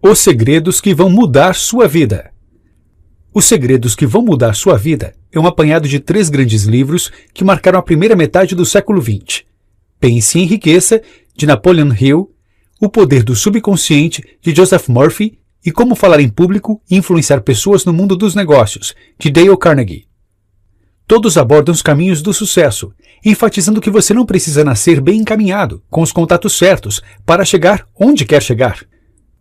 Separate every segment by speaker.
Speaker 1: Os segredos que vão mudar sua vida. Os segredos que vão mudar sua vida é um apanhado de 3 grandes livros que marcaram a primeira metade do século XX. Pense e Enriqueça, de Napoleon Hill, O Poder do Subconsciente, de Joseph Murphy, e Como Falar em Público e Influenciar Pessoas no Mundo dos Negócios, de Dale Carnegie. Todos abordam os caminhos do sucesso, enfatizando que você não precisa nascer bem encaminhado, com os contatos certos, para chegar onde quer chegar.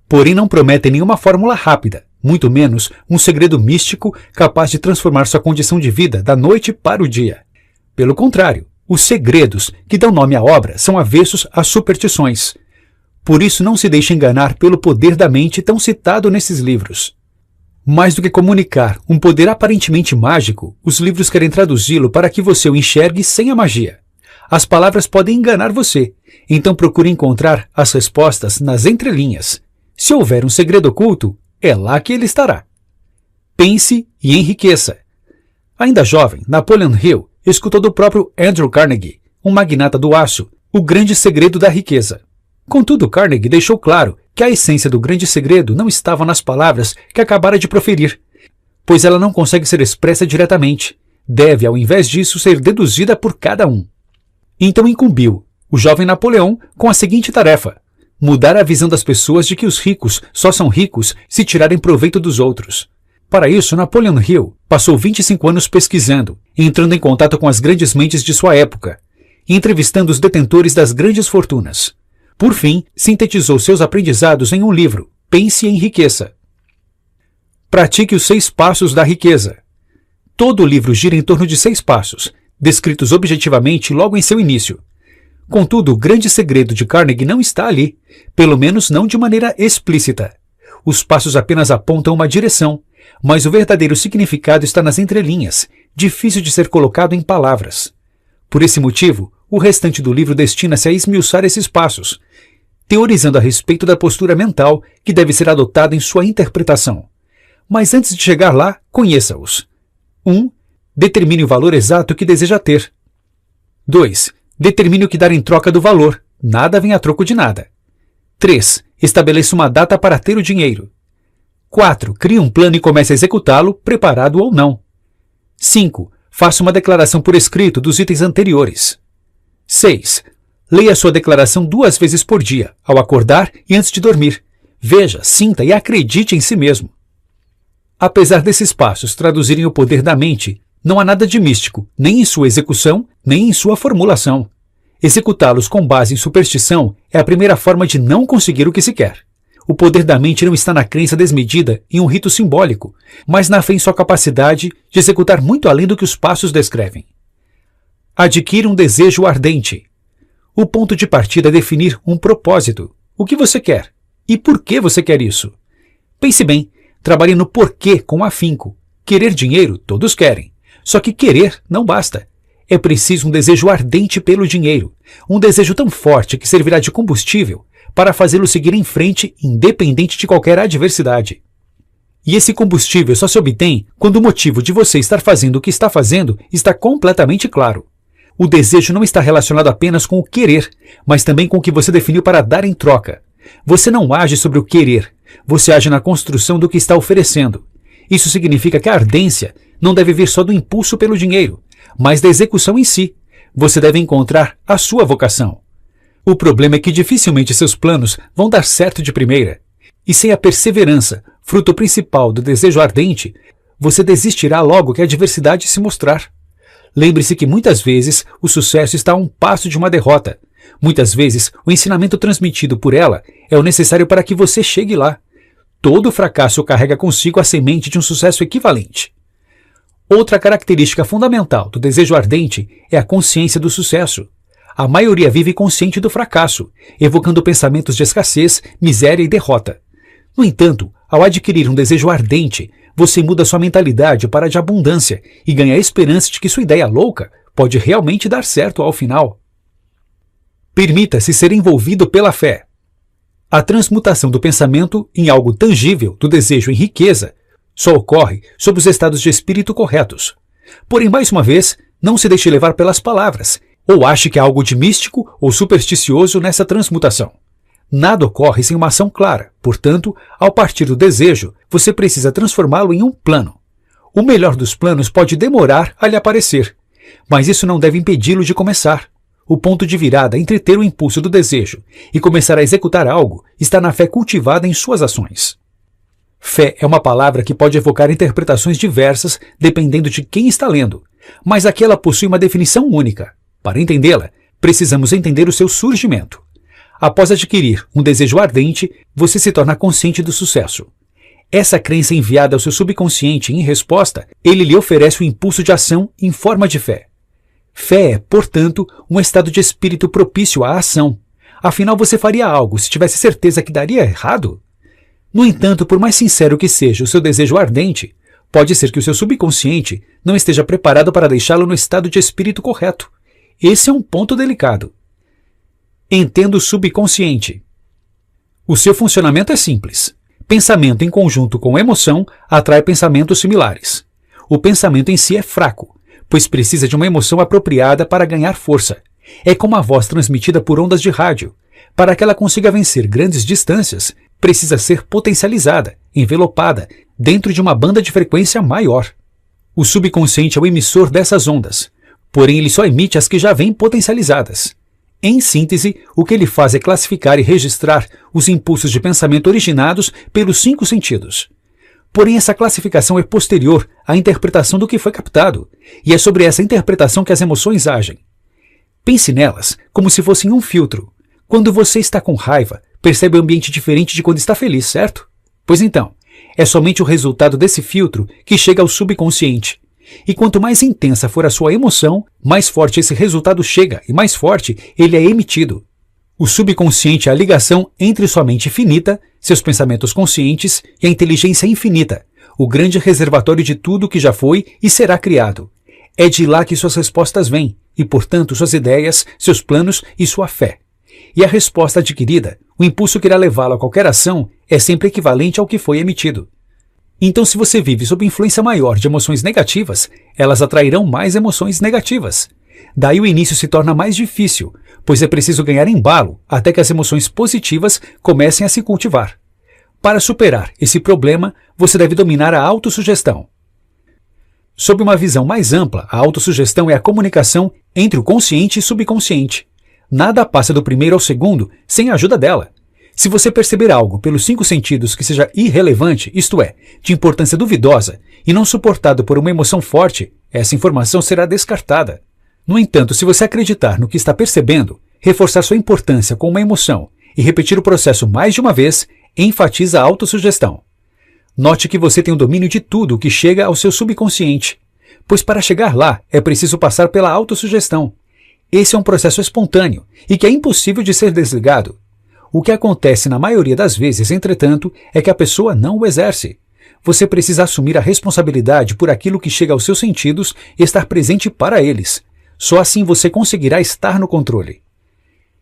Speaker 1: Porém, não prometem nenhuma fórmula rápida, muito menos um segredo místico capaz de transformar sua condição de vida da noite para o dia. Pelo contrário, os segredos que dão nome à obra são avessos às superstições. Por isso, não se deixe enganar pelo poder da mente tão citado nesses livros. Mais do que comunicar um poder aparentemente mágico, os livros querem traduzi-lo para que você o enxergue sem a magia. As palavras podem enganar você, então procure encontrar as respostas nas entrelinhas. Se houver um segredo oculto, é lá que ele estará. Pense e enriqueça. Ainda jovem, Napoleon Hill escutou do próprio Andrew Carnegie, um magnata do aço, o grande segredo da riqueza. Contudo, Carnegie deixou claro que a essência do grande segredo não estava nas palavras que acabara de proferir, pois ela não consegue ser expressa diretamente, deve, ao invés disso, ser deduzida por cada um. Então incumbiu o jovem Napoleão com a seguinte tarefa: mudar a visão das pessoas de que os ricos só são ricos se tirarem proveito dos outros. Para isso, Napoleon Hill passou 25 anos pesquisando, entrando em contato com as grandes mentes de sua época e entrevistando os detentores das grandes fortunas. Por fim, sintetizou seus aprendizados em um livro, Pense e Enriqueça. Pratique os 6 passos da riqueza. Todo o livro gira em torno de 6 passos, descritos objetivamente logo em seu início. Contudo, o grande segredo de Carnegie não está ali, pelo menos não de maneira explícita. Os passos apenas apontam uma direção, mas o verdadeiro significado está nas entrelinhas, difícil de ser colocado em palavras. Por esse motivo, o restante do livro destina-se a esmiuçar esses passos, teorizando a respeito da postura mental que deve ser adotada em sua interpretação. Mas antes de chegar lá, conheça-os. 1. Determine o valor exato que deseja ter. 2. Determine o que dar em troca do valor. Nada vem a troco de nada. 3. Estabeleça uma data para ter o dinheiro. 4. Crie um plano e comece a executá-lo, preparado ou não. 5. Faça uma declaração por escrito dos itens anteriores. 6. Leia sua declaração 2 vezes por dia, ao acordar e antes de dormir. Veja, sinta e acredite em si mesmo. Apesar desses passos traduzirem o poder da mente, não há nada de místico, nem em sua execução, nem em sua formulação. Executá-los com base em superstição é a primeira forma de não conseguir o que se quer. O poder da mente não está na crença desmedida em um rito simbólico, mas na fé em sua capacidade de executar muito além do que os passos descrevem. Adquira um desejo ardente. O ponto de partida é definir um propósito. O que você quer? E por que você quer isso? Pense bem, trabalhe no porquê com afinco. Querer dinheiro, todos querem. Só que querer não basta. É preciso um desejo ardente pelo dinheiro. Um desejo tão forte que servirá de combustível para fazê-lo seguir em frente, independente de qualquer adversidade. E esse combustível só se obtém quando o motivo de você estar fazendo o que está fazendo está completamente claro. O desejo não está relacionado apenas com o querer, mas também com o que você definiu para dar em troca. Você não age sobre o querer, você age na construção do que está oferecendo. Isso significa que a ardência não deve vir só do impulso pelo dinheiro, mas da execução em si. Você deve encontrar a sua vocação. O problema é que dificilmente seus planos vão dar certo de primeira. E sem a perseverança, fruto principal do desejo ardente, você desistirá logo que a adversidade se mostrar. Lembre-se que muitas vezes o sucesso está a um passo de uma derrota. Muitas vezes o ensinamento transmitido por ela é o necessário para que você chegue lá. Todo fracasso carrega consigo a semente de um sucesso equivalente. Outra característica fundamental do desejo ardente é a consciência do sucesso. A maioria vive consciente do fracasso, evocando pensamentos de escassez, miséria e derrota. No entanto, ao adquirir um desejo ardente, você muda sua mentalidade para a de abundância e ganha a esperança de que sua ideia louca pode realmente dar certo ao final. Permita-se ser envolvido pela fé. A transmutação do pensamento em algo tangível do desejo em riqueza só ocorre sob os estados de espírito corretos. Porém, mais uma vez, não se deixe levar pelas palavras, ou ache que há algo de místico ou supersticioso nessa transmutação. Nada ocorre sem uma ação clara, portanto, ao partir do desejo, você precisa transformá-lo em um plano. O melhor dos planos pode demorar a lhe aparecer, mas isso não deve impedi-lo de começar. O ponto de virada entre ter o impulso do desejo e começar a executar algo está na fé cultivada em suas ações. Fé é uma palavra que pode evocar interpretações diversas dependendo de quem está lendo, mas aqui ela possui uma definição única. Para entendê-la, precisamos entender o seu surgimento. Após adquirir um desejo ardente, você se torna consciente do sucesso. Essa crença enviada ao seu subconsciente em resposta, ele lhe oferece o impulso de ação em forma de fé. Fé é, portanto, um estado de espírito propício à ação. Afinal, você faria algo se tivesse certeza que daria errado? No entanto, por mais sincero que seja o seu desejo ardente, pode ser que o seu subconsciente não esteja preparado para deixá-lo no estado de espírito correto. Esse é um ponto delicado. Entenda o subconsciente. O seu funcionamento é simples. Pensamento em conjunto com emoção atrai pensamentos similares. O pensamento em si é fraco, pois precisa de uma emoção apropriada para ganhar força. É como a voz transmitida por ondas de rádio. Para que ela consiga vencer grandes distâncias, precisa ser potencializada, envelopada, dentro de uma banda de frequência maior. O subconsciente é o emissor dessas ondas, porém ele só emite as que já vêm potencializadas. Em síntese, o que ele faz é classificar e registrar os impulsos de pensamento originados pelos 5 sentidos. Porém, essa classificação é posterior à interpretação do que foi captado, e é sobre essa interpretação que as emoções agem. Pense nelas como se fossem um filtro. Quando você está com raiva, percebe um ambiente diferente de quando está feliz, certo? Pois então, é somente o resultado desse filtro que chega ao subconsciente. E quanto mais intensa for a sua emoção, mais forte esse resultado chega e mais forte ele é emitido. O subconsciente é a ligação entre sua mente finita, seus pensamentos conscientes e a inteligência infinita, o grande reservatório de tudo que já foi e será criado. É de lá que suas respostas vêm, e portanto suas ideias, seus planos e sua fé. E a resposta adquirida, o impulso que irá levá-lo a qualquer ação, é sempre equivalente ao que foi emitido. Então, se você vive sob influência maior de emoções negativas, elas atrairão mais emoções negativas. Daí o início se torna mais difícil, pois é preciso ganhar embalo até que as emoções positivas comecem a se cultivar. Para superar esse problema, você deve dominar a autossugestão. Sob uma visão mais ampla, a autossugestão é a comunicação entre o consciente e subconsciente. Nada passa do primeiro ao segundo sem a ajuda dela. Se você perceber algo pelos 5 sentidos que seja irrelevante, isto é, de importância duvidosa, e não suportado por uma emoção forte, essa informação será descartada. No entanto, se você acreditar no que está percebendo, reforçar sua importância com uma emoção e repetir o processo mais de uma vez, enfatiza a autossugestão. Note que você tem o domínio de tudo o que chega ao seu subconsciente, pois para chegar lá é preciso passar pela autossugestão. Esse é um processo espontâneo e que é impossível de ser desligado. O que acontece na maioria das vezes, entretanto, é que a pessoa não o exerce. Você precisa assumir a responsabilidade por aquilo que chega aos seus sentidos e estar presente para eles. Só assim você conseguirá estar no controle.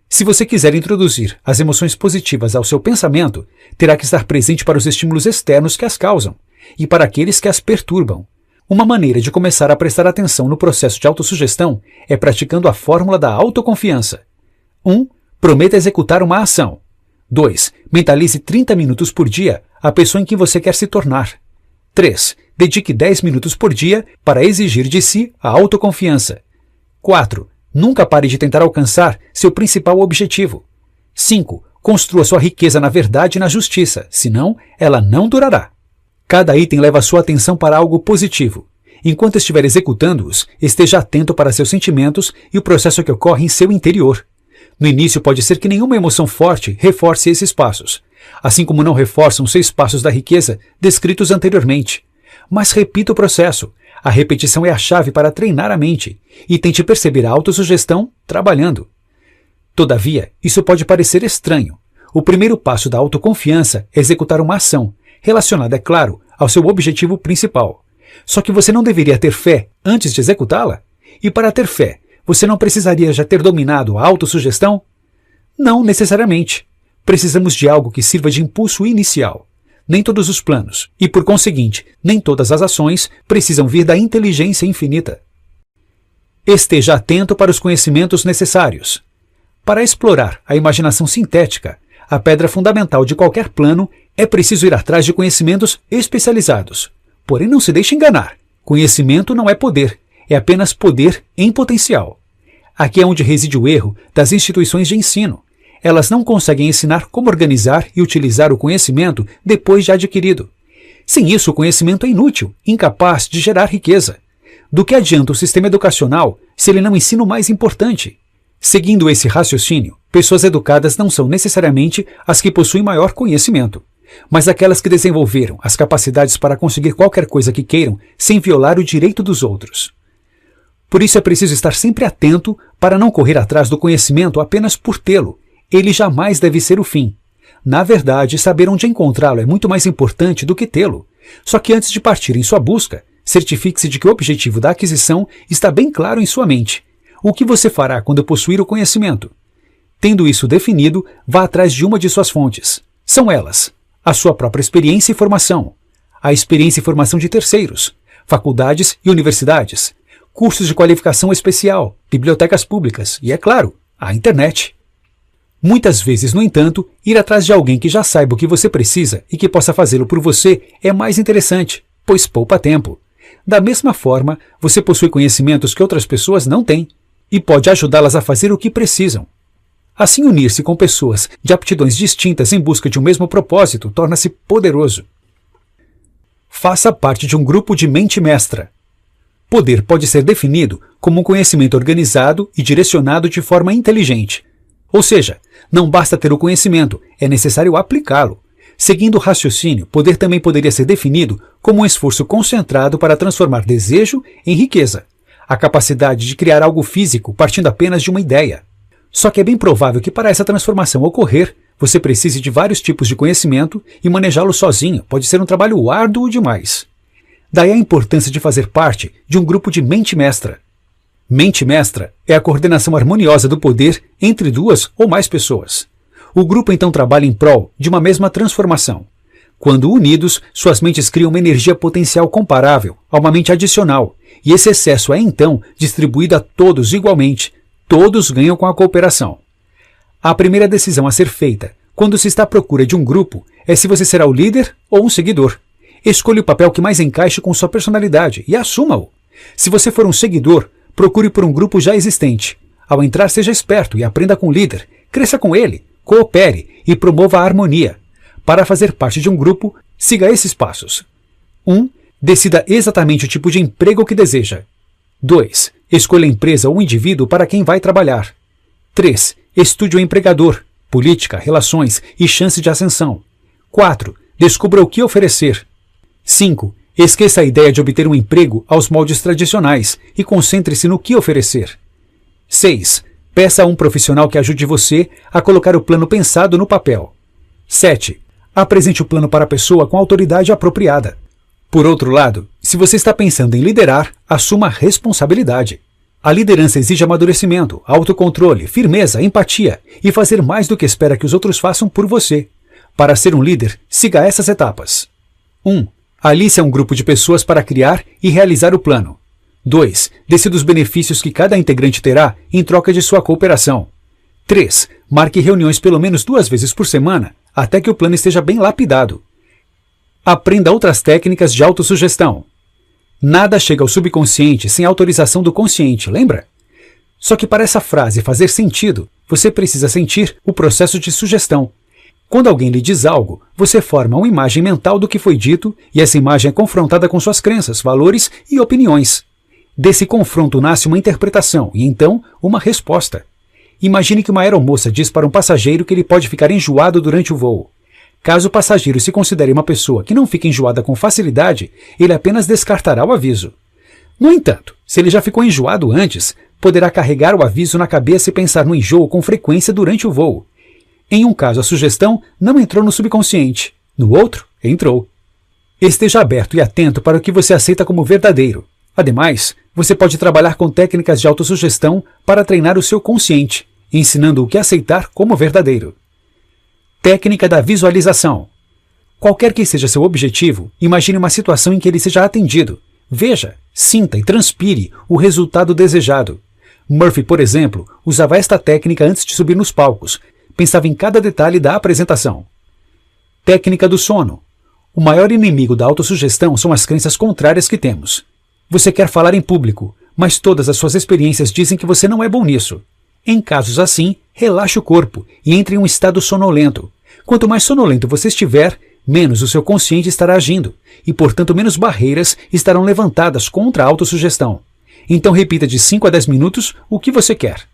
Speaker 1: Se você quiser introduzir as emoções positivas ao seu pensamento, terá que estar presente para os estímulos externos que as causam e para aqueles que as perturbam. Uma maneira de começar a prestar atenção no processo de autossugestão é praticando a fórmula da autoconfiança. 1. Prometa executar uma ação. 2. Mentalize 30 minutos por dia a pessoa em que você quer se tornar. 3. Dedique 10 minutos por dia para exigir de si a autoconfiança. 4. Nunca pare de tentar alcançar seu principal objetivo. 5. Construa sua riqueza na verdade e na justiça, senão ela não durará. Cada item leva sua atenção para algo positivo. Enquanto estiver executando-os, esteja atento para seus sentimentos e o processo que ocorre em seu interior. No início pode ser que nenhuma emoção forte reforce esses passos, assim como não reforçam os 6 passos da riqueza descritos anteriormente. Mas repita o processo. A repetição é a chave para treinar a mente e tente perceber a autossugestão trabalhando. Todavia, isso pode parecer estranho. O primeiro passo da autoconfiança é executar uma ação, relacionada, é claro, ao seu objetivo principal. Só que você não deveria ter fé antes de executá-la? E para ter fé, você não precisaria já ter dominado a autossugestão? Não necessariamente. Precisamos de algo que sirva de impulso inicial. Nem todos os planos, e por conseguinte, nem todas as ações precisam vir da inteligência infinita. Esteja atento para os conhecimentos necessários. Para explorar a imaginação sintética, A pedra fundamental de qualquer plano é preciso ir atrás de conhecimentos especializados. Porém, não se deixe enganar. Conhecimento não é poder, é apenas poder em potencial. Aqui é onde reside o erro das instituições de ensino. Elas não conseguem ensinar como organizar e utilizar o conhecimento depois de adquirido. Sem isso, o conhecimento é inútil, incapaz de gerar riqueza. Do que adianta o sistema educacional se ele não ensina o mais importante? Seguindo esse raciocínio, pessoas educadas não são necessariamente as que possuem maior conhecimento, mas aquelas que desenvolveram as capacidades para conseguir qualquer coisa que queiram sem violar o direito dos outros. Por isso é preciso estar sempre atento para não correr atrás do conhecimento apenas por tê-lo. Ele jamais deve ser o fim. Na verdade, saber onde encontrá-lo é muito mais importante do que tê-lo. Só que antes de partir em sua busca, certifique-se de que o objetivo da aquisição está bem claro em sua mente. O que você fará quando possuir o conhecimento? Tendo isso definido, vá atrás de uma de suas fontes. São elas: a sua própria experiência e formação, a experiência e formação de terceiros, faculdades e universidades, cursos de qualificação especial, bibliotecas públicas e, é claro, a internet. Muitas vezes, no entanto, ir atrás de alguém que já saiba o que você precisa e que possa fazê-lo por você é mais interessante, pois poupa tempo. Da mesma forma, você possui conhecimentos que outras pessoas não têm e pode ajudá-las a fazer o que precisam. Assim, unir-se com pessoas de aptidões distintas em busca de um mesmo propósito torna-se poderoso. Faça parte de um grupo de mente mestra. Poder pode ser definido como um conhecimento organizado e direcionado de forma inteligente. Ou seja, não basta ter o conhecimento, é necessário aplicá-lo. Seguindo o raciocínio, poder também poderia ser definido como um esforço concentrado para transformar desejo em riqueza, a capacidade de criar algo físico partindo apenas de uma ideia. Só que é bem provável que para essa transformação ocorrer, você precise de vários tipos de conhecimento e manejá-lo sozinho pode ser um trabalho árduo demais. Daí a importância de fazer parte de um grupo de mente mestra. Mente mestra é a coordenação harmoniosa do poder entre duas ou mais pessoas. O grupo então trabalha em prol de uma mesma transformação. Quando unidos, suas mentes criam uma energia potencial comparável a uma mente adicional, e esse excesso é então distribuído a todos igualmente. Todos ganham com a cooperação. A primeira decisão a ser feita, quando se está à procura de um grupo, é se você será o líder ou um seguidor. Escolha o papel que mais encaixe com sua personalidade e assuma-o. Se você for um seguidor, procure por um grupo já existente. Ao entrar, seja esperto e aprenda com o líder. Cresça com ele, coopere e promova a harmonia. Para fazer parte de um grupo, siga esses passos. 1. Decida exatamente o tipo de emprego que deseja. 2. Escolha a empresa ou indivíduo para quem vai trabalhar. 3. Estude o empregador, política, relações e chance de ascensão. 4. Descubra o que oferecer. 5. Esqueça a ideia de obter um emprego aos moldes tradicionais e concentre-se no que oferecer. 6. Peça a um profissional que ajude você a colocar o plano pensado no papel. 7. Apresente o plano para a pessoa com a autoridade apropriada. Por outro lado, se você está pensando em liderar, assuma a responsabilidade. A liderança exige amadurecimento, autocontrole, firmeza, empatia e fazer mais do que espera que os outros façam por você. Para ser um líder, siga essas etapas. 1. Alice um grupo de pessoas para criar e realizar o plano. 2. Decida os benefícios que cada integrante terá em troca de sua cooperação. 3. Marque reuniões pelo menos 2 vezes por semana, até que o plano esteja bem lapidado. Aprenda outras técnicas de autossugestão. Nada chega ao subconsciente sem autorização do consciente, lembra? Só que para essa frase fazer sentido, você precisa sentir o processo de sugestão. Quando alguém lhe diz algo, você forma uma imagem mental do que foi dito e essa imagem é confrontada com suas crenças, valores e opiniões. Desse confronto nasce uma interpretação e então uma resposta. Imagine que uma aeromoça diz para um passageiro que ele pode ficar enjoado durante o voo. Caso o passageiro se considere uma pessoa que não fica enjoada com facilidade, ele apenas descartará o aviso. No entanto, se ele já ficou enjoado antes, poderá carregar o aviso na cabeça e pensar no enjoo com frequência durante o voo. Em um caso, a sugestão não entrou no subconsciente. No outro, entrou. Esteja aberto e atento para o que você aceita como verdadeiro. Ademais, você pode trabalhar com técnicas de autossugestão para treinar o seu consciente, ensinando o que aceitar como verdadeiro. Técnica da visualização. Qualquer que seja seu objetivo, imagine uma situação em que ele seja atendido. Veja, sinta e transpire o resultado desejado. Murphy, por exemplo, usava esta técnica antes de subir nos palcos. pensava em cada detalhe da apresentação. Técnica do sono. O maior inimigo da autossugestão são as crenças contrárias que temos. Você quer falar em público, mas todas as suas experiências dizem que você não é bom nisso. Em casos assim, relaxe o corpo e entre em um estado sonolento. Quanto mais sonolento você estiver, menos o seu consciente estará agindo, e portanto menos barreiras estarão levantadas contra a autossugestão. Então repita de 5 a 10 minutos o que você quer.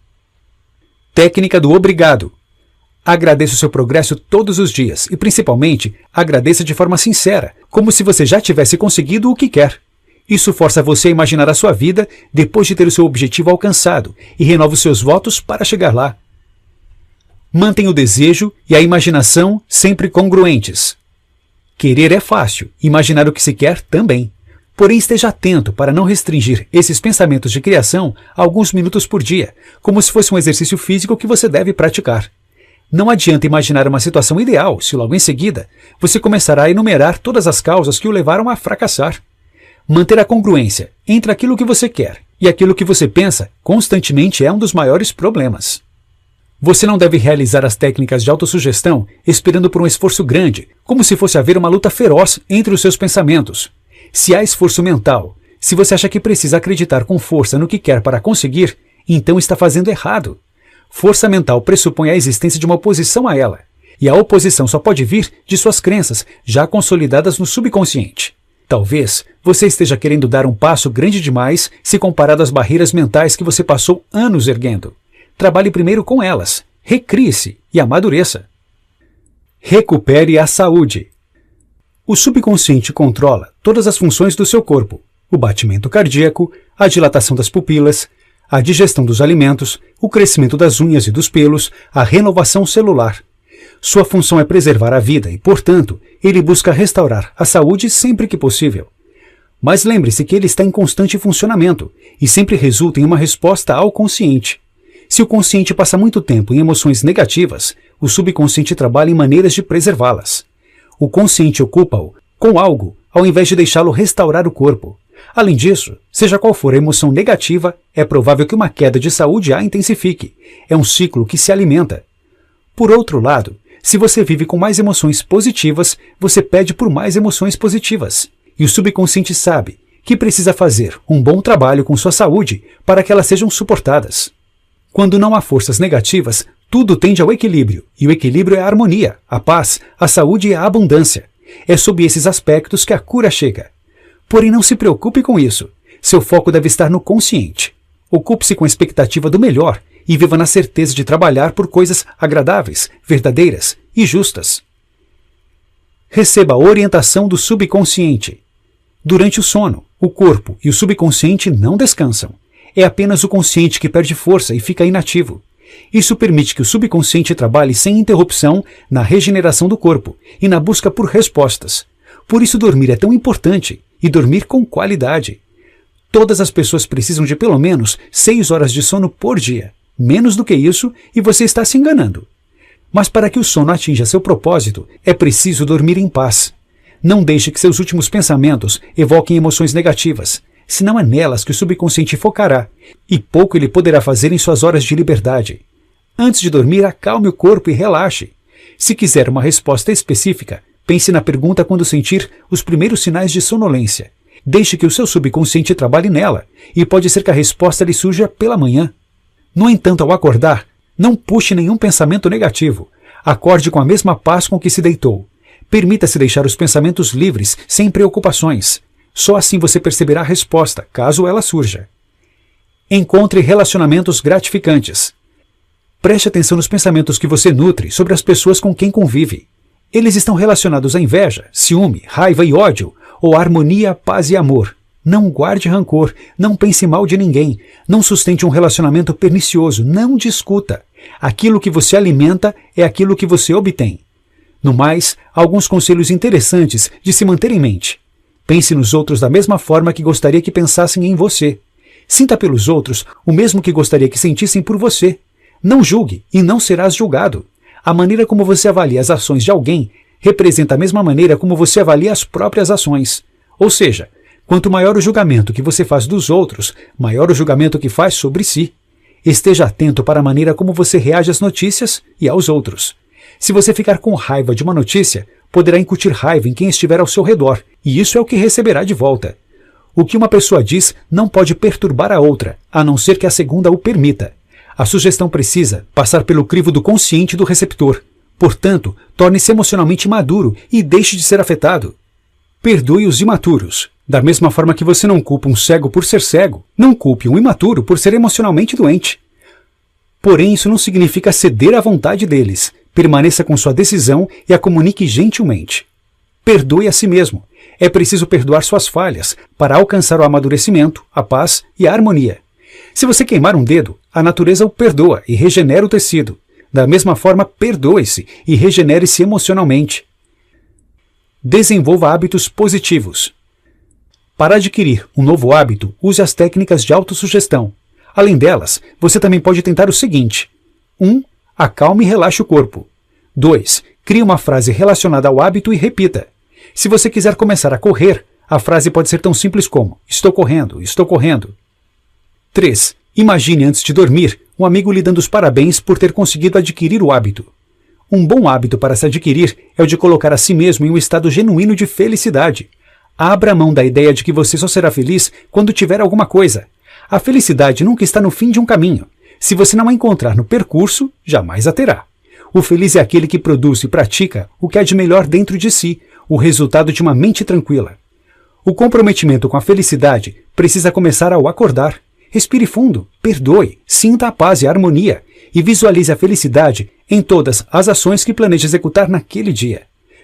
Speaker 1: Técnica do obrigado. Agradeça o seu progresso todos os dias e, principalmente, agradeça de forma sincera, como se você já tivesse conseguido o que quer. Isso força você a imaginar a sua vida depois de ter o seu objetivo alcançado e renova os seus votos para chegar lá. Mantenha o desejo e a imaginação sempre congruentes. Querer é fácil, imaginar o que se quer também. Porém, esteja atento para não restringir esses pensamentos de criação a alguns minutos por dia, como se fosse um exercício físico que você deve praticar. Não adianta imaginar uma situação ideal se logo em seguida você começará a enumerar todas as causas que o levaram a fracassar. Manter a congruência entre aquilo que você quer e aquilo que você pensa constantemente é um dos maiores problemas. Você não deve realizar as técnicas de autossugestão esperando por um esforço grande, como se fosse haver uma luta feroz entre os seus pensamentos. Se há esforço mental, se você acha que precisa acreditar com força no que quer para conseguir, então está fazendo errado. Força mental pressupõe a existência de uma oposição a ela, e a oposição só pode vir de suas crenças, já consolidadas no subconsciente. Talvez você esteja querendo dar um passo grande demais se comparado às barreiras mentais que você passou anos erguendo. Trabalhe primeiro com elas, recrie-se e amadureça. Recupere a saúde. O subconsciente controla todas as funções do seu corpo: o batimento cardíaco, a dilatação das pupilas, a digestão dos alimentos, o crescimento das unhas e dos pelos, a renovação celular. Sua função é preservar a vida e, portanto, ele busca restaurar a saúde sempre que possível. Mas lembre-se que ele está em constante funcionamento e sempre resulta em uma resposta ao consciente. Se o consciente passa muito tempo em emoções negativas, o subconsciente trabalha em maneiras de preservá-las. O consciente ocupa-o com algo, ao invés de deixá-lo restaurar o corpo. Além disso, seja qual for a emoção negativa, é provável que uma queda de saúde a intensifique. É um ciclo que se alimenta. Por outro lado, se você vive com mais emoções positivas, você pede por mais emoções positivas. E o subconsciente sabe que precisa fazer um bom trabalho com sua saúde para que elas sejam suportadas. Quando não há forças negativas, tudo tende ao equilíbrio, e o equilíbrio é a harmonia, a paz, a saúde e a abundância. É sob esses aspectos que a cura chega. Porém, não se preocupe com isso. Seu foco deve estar no consciente. Ocupe-se com a expectativa do melhor e viva na certeza de trabalhar por coisas agradáveis, verdadeiras e justas. Receba a orientação do subconsciente. Durante o sono, o corpo e o subconsciente não descansam. É apenas o consciente que perde força e fica inativo. Isso permite que o subconsciente trabalhe sem interrupção na regeneração do corpo e na busca por respostas. Por isso dormir é tão importante, e dormir com qualidade. Todas as pessoas precisam de pelo menos 6 horas de sono por dia. Menos do que isso, e você está se enganando. Mas para que o sono atinja seu propósito, é preciso dormir em paz. Não deixe que seus últimos pensamentos evoquem emoções negativas, senão é nelas que o subconsciente focará, e pouco ele poderá fazer em suas horas de liberdade. Antes de dormir, acalme o corpo e relaxe. Se quiser uma resposta específica, pense na pergunta quando sentir os primeiros sinais de sonolência. Deixe que o seu subconsciente trabalhe nela, e pode ser que a resposta lhe surja pela manhã. No entanto, ao acordar, não puxe nenhum pensamento negativo. Acorde com a mesma paz com que se deitou. Permita-se deixar os pensamentos livres, sem preocupações. Só assim você perceberá a resposta, caso ela surja. Encontre relacionamentos gratificantes. Preste atenção nos pensamentos que você nutre sobre as pessoas com quem convive. Eles estão relacionados à inveja, ciúme, raiva e ódio, ou à harmonia, paz e amor. Não guarde rancor, não pense mal de ninguém, não sustente um relacionamento pernicioso, não discuta. Aquilo que você alimenta é aquilo que você obtém. No mais, alguns conselhos interessantes de se manter em mente. Pense nos outros da mesma forma que gostaria que pensassem em você. Sinta pelos outros o mesmo que gostaria que sentissem por você. Não julgue e não serás julgado. A maneira como você avalia as ações de alguém representa a mesma maneira como você avalia as próprias ações. Ou seja, quanto maior o julgamento que você faz dos outros, maior o julgamento que faz sobre si. Esteja atento para a maneira como você reage às notícias e aos outros. Se você ficar com raiva de uma notícia, poderá incutir raiva em quem estiver ao seu redor, e isso é o que receberá de volta. O que uma pessoa diz não pode perturbar a outra, a não ser que a segunda o permita. A sugestão precisa passar pelo crivo do consciente do receptor. Portanto, torne-se emocionalmente maduro e deixe de ser afetado. Perdoe os imaturos. Da mesma forma que você não culpa um cego por ser cego, não culpe um imaturo por ser emocionalmente doente. Porém, isso não significa ceder à vontade deles. Permaneça com sua decisão e a comunique gentilmente. Perdoe a si mesmo. É preciso perdoar suas falhas para alcançar o amadurecimento, a paz e a harmonia. Se você queimar um dedo, a natureza o perdoa e regenera o tecido. Da mesma forma, perdoe-se e regenere-se emocionalmente. Desenvolva hábitos positivos. Para adquirir um novo hábito, use as técnicas de autossugestão. Além delas, você também pode tentar o seguinte: 1. Acalme e relaxe o corpo. 2. Crie uma frase relacionada ao hábito e repita. Se você quiser começar a correr, a frase pode ser tão simples como: estou correndo, estou correndo. 3. Imagine antes de dormir um amigo lhe dando os parabéns por ter conseguido adquirir o hábito. Um bom hábito para se adquirir é o de colocar a si mesmo em um estado genuíno de felicidade. Abra mão da ideia de que você só será feliz quando tiver alguma coisa. A felicidade nunca está no fim de um caminho. Se você não a encontrar no percurso, jamais a terá. O feliz é aquele que produz e pratica o que há de melhor dentro de si, o resultado de uma mente tranquila. O comprometimento com a felicidade precisa começar ao acordar. Respire fundo, perdoe, sinta a paz e a harmonia e visualize a felicidade em todas as ações que planeja executar naquele dia.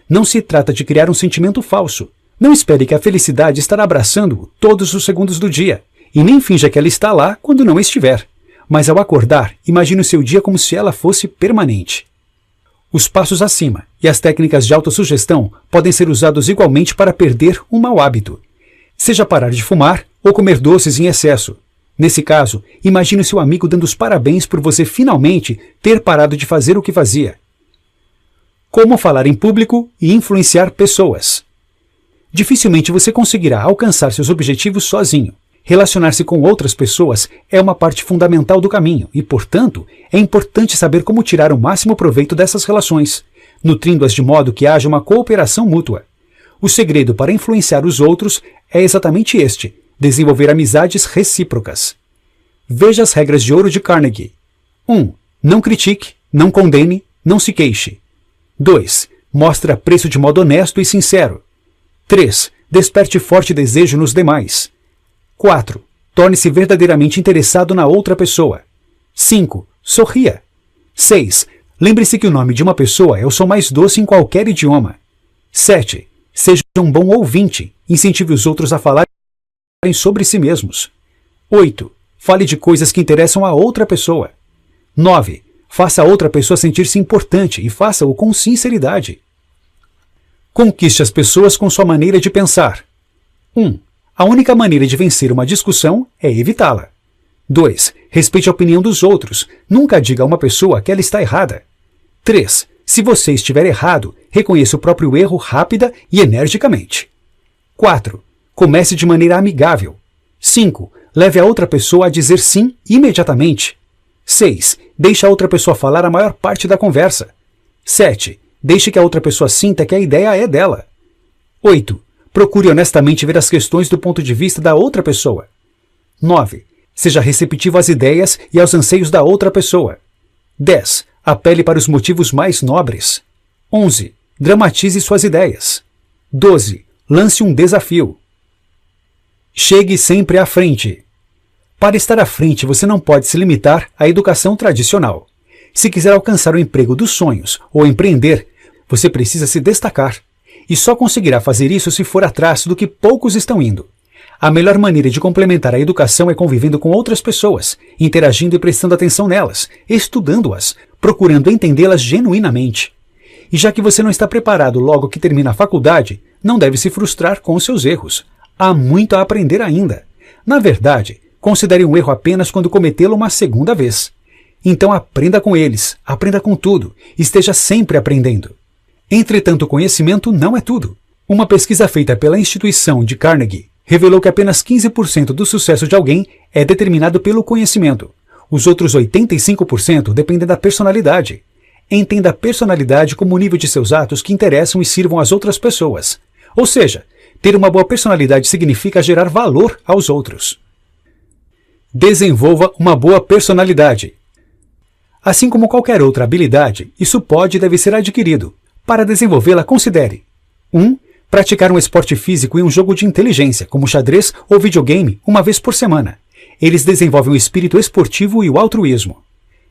Speaker 1: Não se trata de criar um sentimento falso. Não espere que a felicidade estará abraçando-o todos os segundos do dia, e nem finja que ela está lá quando não estiver. Mas ao acordar, imagine o seu dia como se ela fosse permanente. Os passos acima e as técnicas de autossugestão podem ser usados igualmente para perder um mau hábito. Seja parar de fumar ou comer doces em excesso. Nesse caso, imagine seu amigo dando os parabéns por você finalmente ter parado de fazer o que fazia. Como falar em público e influenciar pessoas. Dificilmente você conseguirá alcançar seus objetivos sozinho. Relacionar-se com outras pessoas é uma parte fundamental do caminho e, portanto, é importante saber como tirar o máximo proveito dessas relações, nutrindo-as de modo que haja uma cooperação mútua. O segredo para influenciar os outros é exatamente este: desenvolver amizades recíprocas. Veja as regras de ouro de Carnegie. 1. Não critique, não condene, não se queixe. 2. Mostre apreço de modo honesto e sincero. 3. Desperte forte desejo nos demais. 4. Torne-se verdadeiramente interessado na outra pessoa. 5. Sorria. 6. Lembre-se que o nome de uma pessoa é o som mais doce em qualquer idioma. 7. Seja um bom ouvinte. Incentive os outros a falarem sobre si mesmos. 8. Fale de coisas que interessam a outra pessoa. 9. Faça a outra pessoa sentir-se importante e faça-o com sinceridade. Conquiste as pessoas com sua maneira de pensar. 1. A única maneira de vencer uma discussão é evitá-la. 2. Respeite a opinião dos outros. Nunca diga a uma pessoa que ela está errada. 3. Se você estiver errado, reconheça o próprio erro rápida e energicamente. 4. Comece de maneira amigável. 5. Leve a outra pessoa a dizer sim imediatamente. 6. Deixe a outra pessoa falar a maior parte da conversa. 7. Deixe que a outra pessoa sinta que a ideia é dela. 8. Procure honestamente ver as questões do ponto de vista da outra pessoa. 9. Seja receptivo às ideias e aos anseios da outra pessoa. 10. Apele para os motivos mais nobres. 11. Dramatize suas ideias. 12. Lance um desafio. Chegue sempre à frente. Para estar à frente, você não pode se limitar à educação tradicional. Se quiser alcançar o emprego dos sonhos ou empreender, você precisa se destacar. E só conseguirá fazer isso se for atrás do que poucos estão indo. A melhor maneira de complementar a educação é convivendo com outras pessoas, interagindo e prestando atenção nelas, estudando-as, procurando entendê-las genuinamente. E já que você não está preparado logo que termina a faculdade, não deve se frustrar com os seus erros. Há muito a aprender ainda. Na verdade, considere um erro apenas quando cometê-lo uma segunda vez. Então aprenda com eles, aprenda com tudo, esteja sempre aprendendo. Entretanto, o conhecimento não é tudo. Uma pesquisa feita pela instituição de Carnegie revelou que apenas 15% do sucesso de alguém é determinado pelo conhecimento. Os outros 85% dependem da personalidade. Entenda a personalidade como o nível de seus atos que interessam e sirvam às outras pessoas. Ou seja, ter uma boa personalidade significa gerar valor aos outros. Desenvolva uma boa personalidade. Assim como qualquer outra habilidade, isso pode e deve ser adquirido. Para desenvolvê-la, considere 1. Praticar um esporte físico e um jogo de inteligência, como xadrez ou videogame, uma vez por semana. Eles desenvolvem o espírito esportivo e o altruísmo.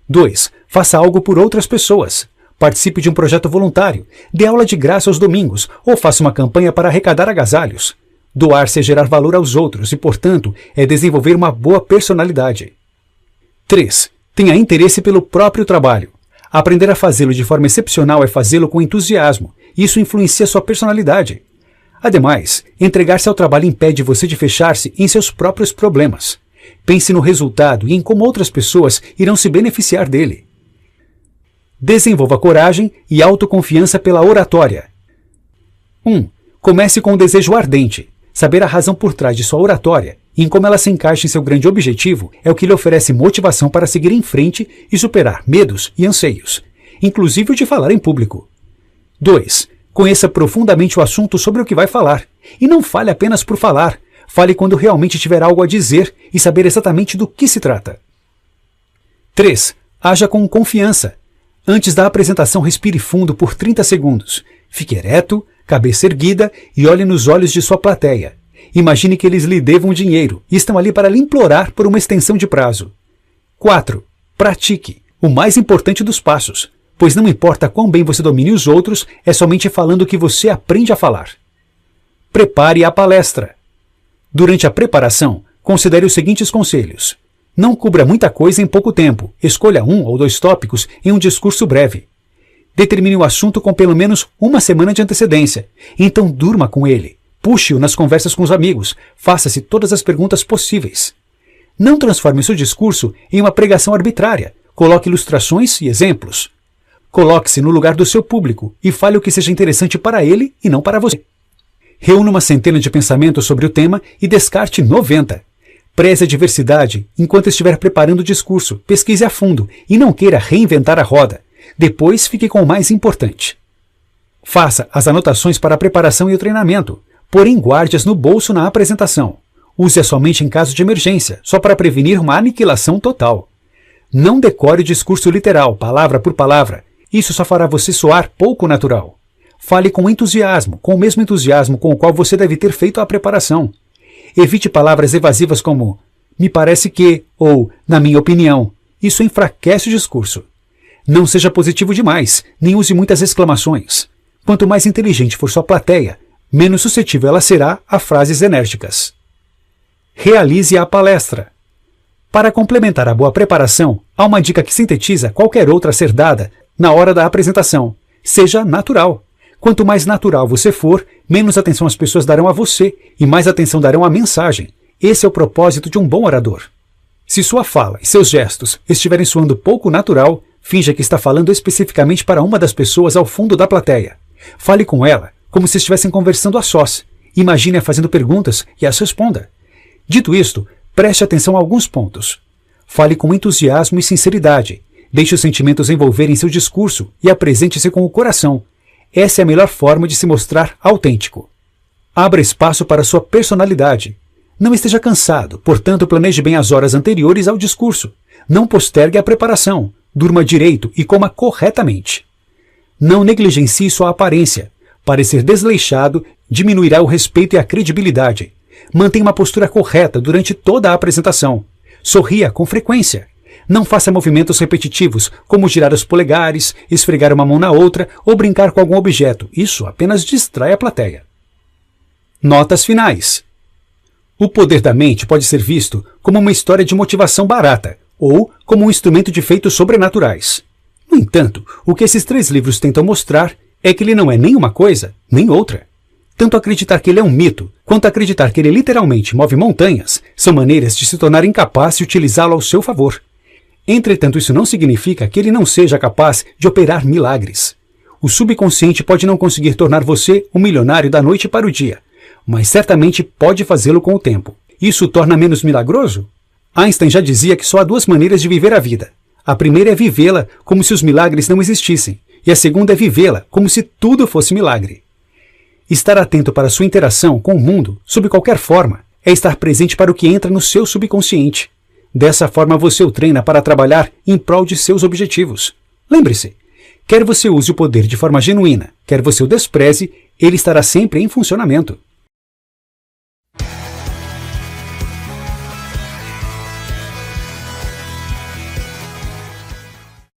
Speaker 1: 2. Faça algo por outras pessoas. Participe de um projeto voluntário, dê aula de graça aos domingos ou faça uma campanha para arrecadar agasalhos. Doar-se é gerar valor aos outros e, portanto, é desenvolver uma boa personalidade. 3. Tenha interesse pelo próprio trabalho. Aprender a fazê-lo de forma excepcional é fazê-lo com entusiasmo. Isso influencia sua personalidade. Ademais, entregar-se ao trabalho impede você de fechar-se em seus próprios problemas. Pense no resultado e em como outras pessoas irão se beneficiar dele. Desenvolva coragem e autoconfiança pela oratória. 1. Comece com um desejo ardente. Saber a razão por trás de sua oratória e em como ela se encaixa em seu grande objetivo é o que lhe oferece motivação para seguir em frente e superar medos e anseios, inclusive o de falar em público. 2. Conheça profundamente o assunto sobre o que vai falar. E não fale apenas por falar. Fale quando realmente tiver algo a dizer e saber exatamente do que se trata. 3. Haja com confiança. Antes da apresentação, respire fundo por 30 segundos. Fique ereto, cabeça erguida e olhe nos olhos de sua plateia. Imagine que eles lhe devam dinheiro e estão ali para lhe implorar por uma extensão de prazo. 4. Pratique. O mais importante dos passos. Pois não importa quão bem você domine os outros, é somente falando que você aprende a falar. Prepare a palestra. Durante a preparação, considere os seguintes conselhos. Não cubra muita coisa em pouco tempo. Escolha 1 ou 2 tópicos em um discurso breve. Determine o assunto com pelo menos uma semana de antecedência. Então durma com ele. Puxe-o nas conversas com os amigos. Faça-se todas as perguntas possíveis. Não transforme seu discurso em uma pregação arbitrária. Coloque ilustrações e exemplos. Coloque-se no lugar do seu público e fale o que seja interessante para ele e não para você. Reúna uma centena de pensamentos sobre o tema e descarte 90. Preze a diversidade enquanto estiver preparando o discurso, pesquise a fundo e não queira reinventar a roda. Depois fique com o mais importante. Faça as anotações para a preparação e o treinamento, porém guarde-as no bolso na apresentação. Use-as somente em caso de emergência, só para prevenir uma aniquilação total. Não decore o discurso literal, palavra por palavra. Isso só fará você soar pouco natural. Fale com entusiasmo, com o mesmo entusiasmo com o qual você deve ter feito a preparação. Evite palavras evasivas como "me parece que" ou "na minha opinião". Isso enfraquece o discurso. Não seja positivo demais, nem use muitas exclamações. Quanto mais inteligente for sua plateia, menos suscetível ela será a frases enérgicas. Realize a palestra. Para complementar a boa preparação, há uma dica que sintetiza qualquer outra a ser dada na hora da apresentação. Seja natural. Quanto mais natural você for, menos atenção as pessoas darão a você e mais atenção darão à mensagem. Esse é o propósito de um bom orador. Se sua fala e seus gestos estiverem soando pouco natural, finja que está falando especificamente para uma das pessoas ao fundo da plateia. Fale com ela como se estivessem conversando a sós. Imagine-a fazendo perguntas e as responda. Dito isto, preste atenção a alguns pontos. Fale com entusiasmo e sinceridade. Deixe os sentimentos envolverem seu discurso e apresente-se com o coração. Essa é a melhor forma de se mostrar autêntico. Abra espaço para sua personalidade. Não esteja cansado, portanto planeje bem as horas anteriores ao discurso. Não postergue a preparação. Durma direito e coma corretamente. Não negligencie sua aparência. Parecer desleixado diminuirá o respeito e a credibilidade. Mantenha uma postura correta durante toda a apresentação. Sorria com frequência. Não faça movimentos repetitivos, como girar os polegares, esfregar uma mão na outra ou brincar com algum objeto. Isso apenas distrai a plateia. Notas finais. O poder da mente pode ser visto como uma história de motivação barata ou como um instrumento de feitos sobrenaturais. No entanto, o que esses 3 livros tentam mostrar é que ele não é nem uma coisa, nem outra. Tanto acreditar que ele é um mito, quanto acreditar que ele literalmente move montanhas, são maneiras de se tornar incapaz de utilizá-lo ao seu favor. Entretanto, isso não significa que ele não seja capaz de operar milagres. O subconsciente pode não conseguir tornar você um milionário da noite para o dia, mas certamente pode fazê-lo com o tempo. Isso o torna menos milagroso? Einstein já dizia que só há duas maneiras de viver a vida. A primeira é vivê-la como se os milagres não existissem, e a segunda é vivê-la como se tudo fosse milagre. Estar atento para sua interação com o mundo, sob qualquer forma, é estar presente para o que entra no seu subconsciente. Dessa forma você o treina para trabalhar em prol de seus objetivos. Lembre-se, quer você use o poder de forma genuína, quer você o despreze, ele estará sempre em funcionamento.